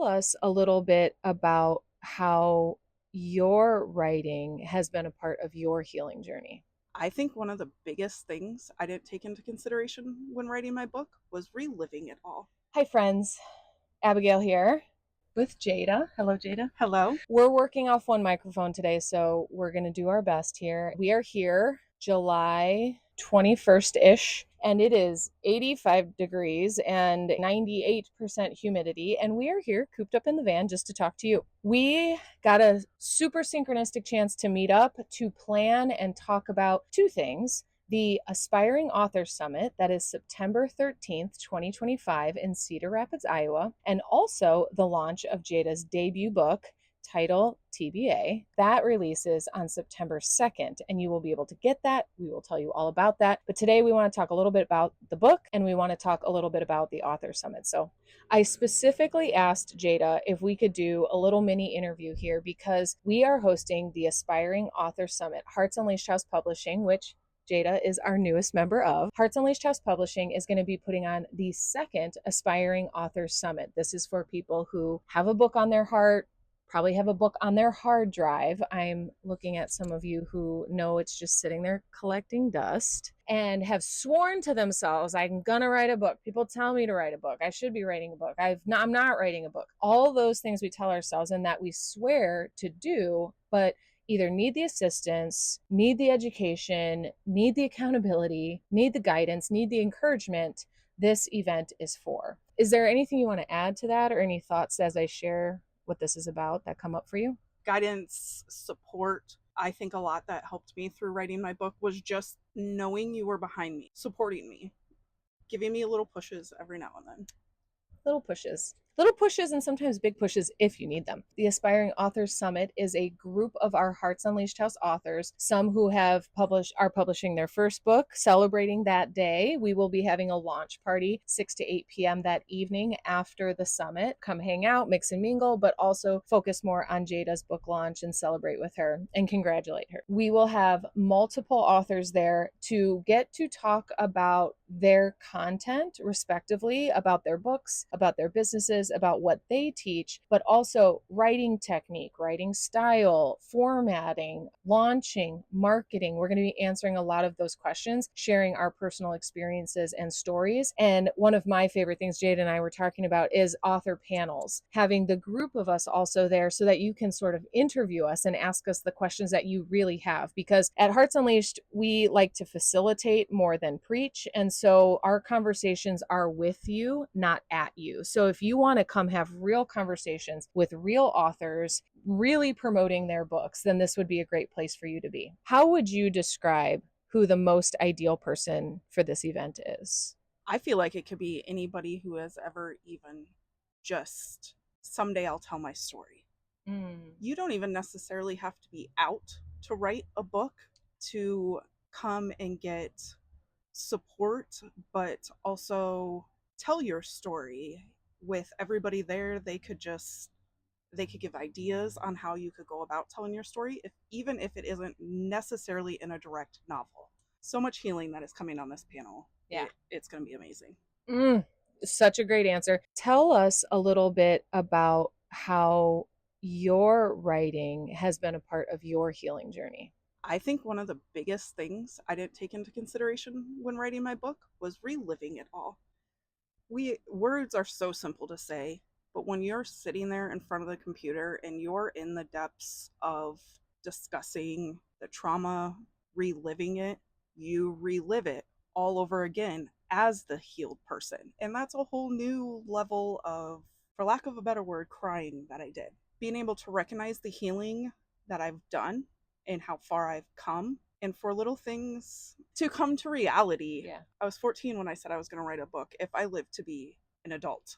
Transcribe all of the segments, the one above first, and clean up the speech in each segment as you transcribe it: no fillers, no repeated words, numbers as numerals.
us a little bit about how your writing has been a part of your healing journey. I think one of the biggest things I didn't take into consideration when writing my book was reliving it all. Hi, friends. Abigail here with Jaida. Hello, Jaida. Hello. We're working off one microphone today, so we're going to do our best here. We are here July 21st-ish, and it is 85 degrees and 98% humidity, and we are here cooped up in the van just to talk to you. We got a super synchronistic chance to meet up to plan and talk about two things: the Aspiring Author Summit, that is September 13th, 2025 in Cedar Rapids, Iowa, and also the launch of Jaida's debut book, title TBA. That releases on September 2nd, and you will be able to get that. We will tell you all about that. But today we want to talk a little bit about the book, and we want to talk a little bit about the Author Summit. So I specifically asked Jaida if we could do a little mini interview here because we are hosting the Aspiring Author Summit. Hearts Unleashed House Publishing, which Jaida is our newest member of. Hearts Unleashed House Publishing is going to be putting on the second Aspiring Authors Summit. This is for people who have a book on their heart, probably have a book on their hard drive. I'm looking at some of you who know it's just sitting there collecting dust and have sworn to themselves, I'm going to write a book. People tell me to write a book. I should be writing a book. I'm not writing a book. All those things we tell ourselves and that we swear to do, but either need the assistance, need the education, need the accountability, need the guidance, need the encouragement this event is for. Is there anything you want to add to that or any thoughts as I share what this is about that come up for you? Guidance, support. I think a lot that helped me through writing my book was just knowing you were behind me, supporting me, giving me little pushes every now and then. Little pushes and sometimes big pushes if you need them. The Aspiring Authors Summit is a group of our Hearts Unleashed House authors, some who are publishing their first book. Celebrating that day, we will be having a launch party 6 to 8 p.m. that evening after the summit. Come hang out, mix and mingle, but also focus more on Jaida's book launch and celebrate with her and congratulate her. We will have multiple authors there to get to talk about their content respectively, about their books, about their businesses, about what they teach, but also writing technique, writing style, formatting, launching, marketing. We're going to be answering a lot of those questions, sharing our personal experiences and stories. And one of my favorite things Jade and I were talking about is author panels, having the group of us also there so that you can sort of interview us and ask us the questions that you really have. Because at Hearts Unleashed, we like to facilitate more than preach. And so our conversations are with you, not at you. So if you want to come have real conversations with real authors, really promoting their books, then this would be a great place for you to be. How would you describe who the most ideal person for this event is? I feel like it could be anybody who has ever even just someday I'll tell my story. You don't even necessarily have to be out to write a book to come and get support, but also tell your story. With everybody there, they could give ideas on how you could go about telling your story, even if it isn't necessarily in a direct novel. So much healing that is coming on this panel. Yeah. It's going to be amazing. Such a great answer. Tell us a little bit about how your writing has been a part of your healing journey. I think one of the biggest things I didn't take into consideration when writing my book was reliving it all. Words are so simple to say, but when you're sitting there in front of the computer and you're in the depths of discussing the trauma, reliving it, you relive it all over again as the healed person. And that's a whole new level of, for lack of a better word, crying that I did. Being able to recognize the healing that I've done and how far I've come, and for little things to come to reality. Yeah. I was 14 when I said I was going to write a book if I lived to be an adult.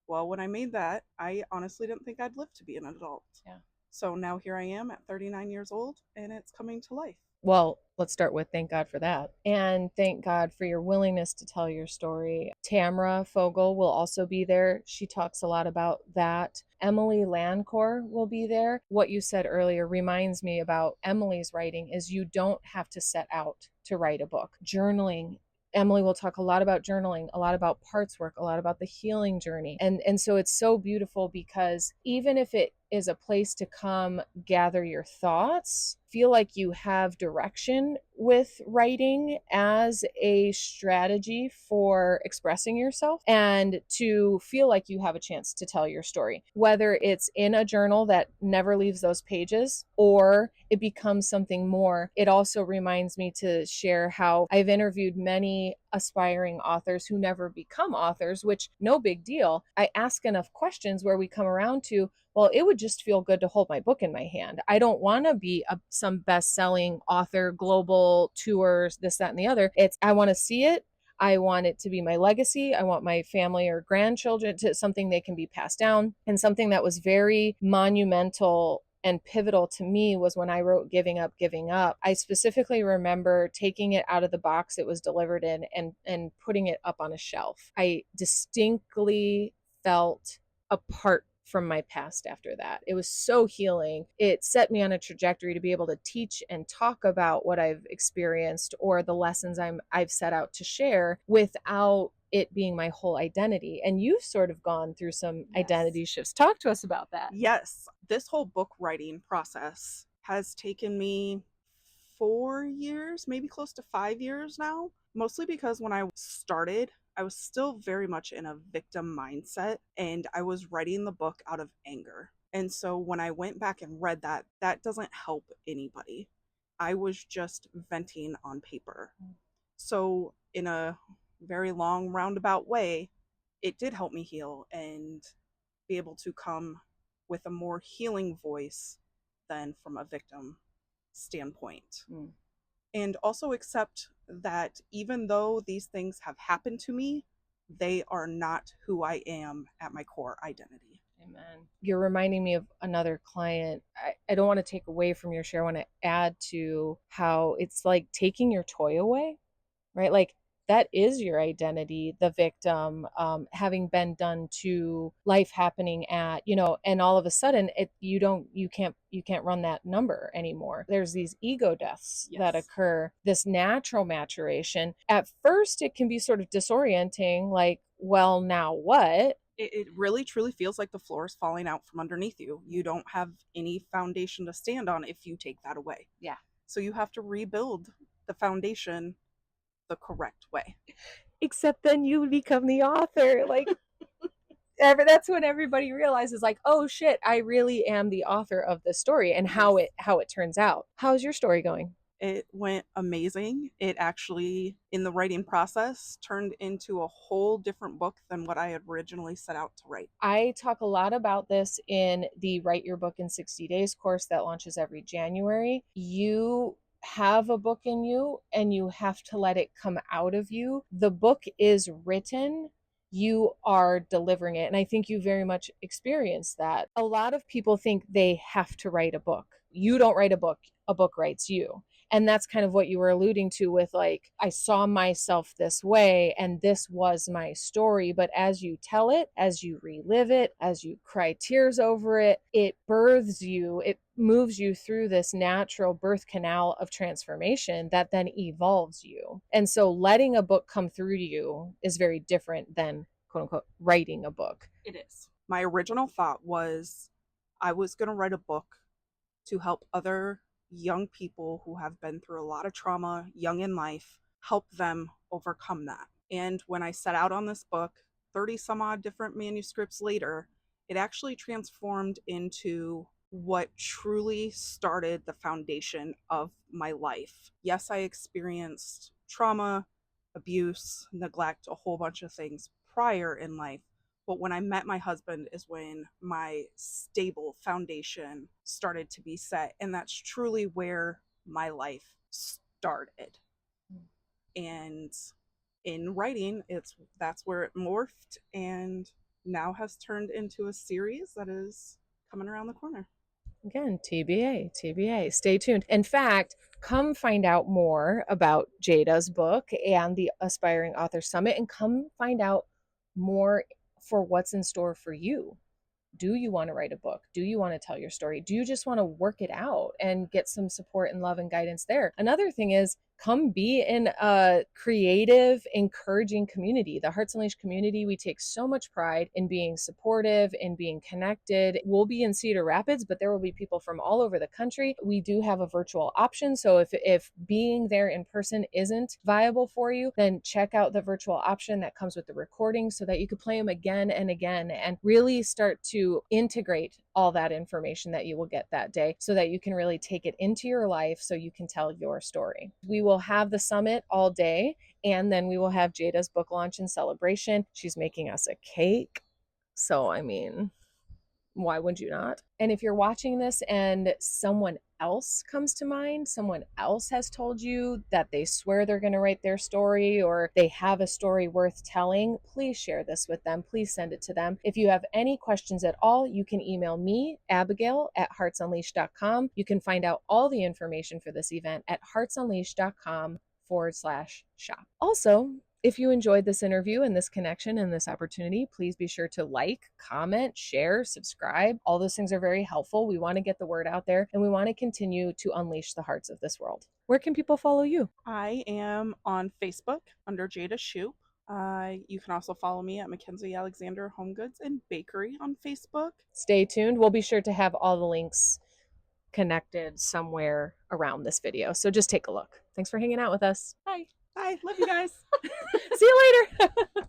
Well, when I made that, I honestly didn't think I'd live to be an adult. Yeah. So now here I am at 39 years old, and it's coming to life. Well, let's start with thank God for that. And thank God for your willingness to tell your story. Tamra Fogel will also be there. She talks a lot about that. Emily Lancourt will be there. What you said earlier reminds me about Emily's writing is you don't have to set out to write a book. Journaling Emily will talk a lot about journaling, a lot about parts work, a lot about the healing journey. And so it's so beautiful because even if it is a place to come gather your thoughts, feel like you have direction with writing as a strategy for expressing yourself, and to feel like you have a chance to tell your story, whether it's in a journal that never leaves those pages or it becomes something more. It also reminds me to share how I've interviewed many aspiring authors who never become authors, which no big deal. I ask enough questions where we come around to, well, it would just feel good to hold my book in my hand. I don't want to be some best-selling author, global tours, this, that, and the other. I want to see it. I want it to be my legacy. I want my family or grandchildren to something they can be passed down. And something that was very monumental and pivotal to me was when I wrote Giving Up, Giving Up. I specifically remember taking it out of the box it was delivered in and putting it up on a shelf. I distinctly felt apart from my past after that. It was so healing. It set me on a trajectory to be able to teach and talk about what I've experienced or the lessons I've set out to share without it being my whole identity. And you've sort of gone through some identity shifts. Talk to us about that. Yes, this whole book writing process has taken me 4 years, maybe close to 5 years now, mostly because when I started, I was still very much in a victim mindset and I was writing the book out of anger. And so when I went back and read that, that doesn't help anybody. I was just venting on paper. So, in a very long roundabout way, it did help me heal and be able to come with a more healing voice than from a victim standpoint. And also accept that even though these things have happened to me, they are not who I am at my core identity. Amen. You're reminding me of another client. I don't want to take away from your share. I want to add to how it's like taking your toy away, right? Like that is your identity, the victim, having been done to, life happening at, and all of a sudden you can't run that number anymore. There's these ego deaths that occur, this natural maturation. At first it can be sort of disorienting, like, well, now what? It really truly feels like the floor is falling out from underneath you. You don't have any foundation to stand on if you take that away. Yeah. So you have to rebuild the foundation the correct way. Except then you become the author. Like, that's when everybody realizes, like, oh shit, I really am the author of the story, and how it turns out. How's your story going? It went amazing. It actually, in the writing process, turned into a whole different book than what I had originally set out to write. I talk a lot about this in the Write Your Book in 60 Days course that launches every January. You have a book in you and you have to let it come out of you. The book is written, you are delivering it. And I think you very much experience that. A lot of people think they have to write a book. You don't write a book writes you. And that's kind of what you were alluding to with, like, I saw myself this way and this was my story. But as you tell it, as you relive it, as you cry tears over it, it births you, it moves you through this natural birth canal of transformation that then evolves you. And so letting a book come through to you is very different than, quote unquote, writing a book. It is. My original thought was I was going to write a book to help other young people who have been through a lot of trauma, young in life, help them overcome that. And when I set out on this book, 30 some odd different manuscripts later, it actually transformed into what truly started the foundation of my life. Yes, I experienced trauma, abuse, neglect, a whole bunch of things prior in life. But when I met my husband is when my stable foundation started to be set. And that's truly where my life started. And in writing, that's where it morphed and now has turned into a series that is coming around the corner. Again, TBA, stay tuned. In fact, come find out more about Jaida's book and the Aspiring Author Summit, and come find out more for what's in store for you. Do you want to write a book? Do you want to tell your story? Do you just want to work it out and get some support and love and guidance there? Another thing is, come be in a creative, encouraging community. The Hearts Unleashed community, we take so much pride in being supportive, in being connected. We'll be in Cedar Rapids, but there will be people from all over the country. We do have a virtual option. So if being there in person isn't viable for you, then check out the virtual option that comes with the recording so that you could play them again and again and really start to integrate all that information that you will get that day so that you can really take it into your life so you can tell your story. We will have the summit all day, and then we will have Jada's book launch and celebration. She's making us a cake. So, I mean, why would you not? And if you're watching this and someone else comes to mind, someone else has told you that they swear they're going to write their story or they have a story worth telling, please share this with them. Please send it to them. If you have any questions at all, you can email me, Abigail, at heartsunleashed.com. You can find out all the information for this event at heartsunleashed.com/shop. Also, if you enjoyed this interview and this connection and this opportunity, please be sure to like, comment, share, subscribe. All those things are very helpful. We want to get the word out there and we want to continue to unleash the hearts of this world. Where can people follow you? I am on Facebook under Jaida Shupp. You can also follow me at Mackenzie Alexander Home Goods and Bakery on Facebook. Stay tuned. We'll be sure to have all the links connected somewhere around this video. So just take a look. Thanks for hanging out with us. Bye. Bye. Love you guys. See you later.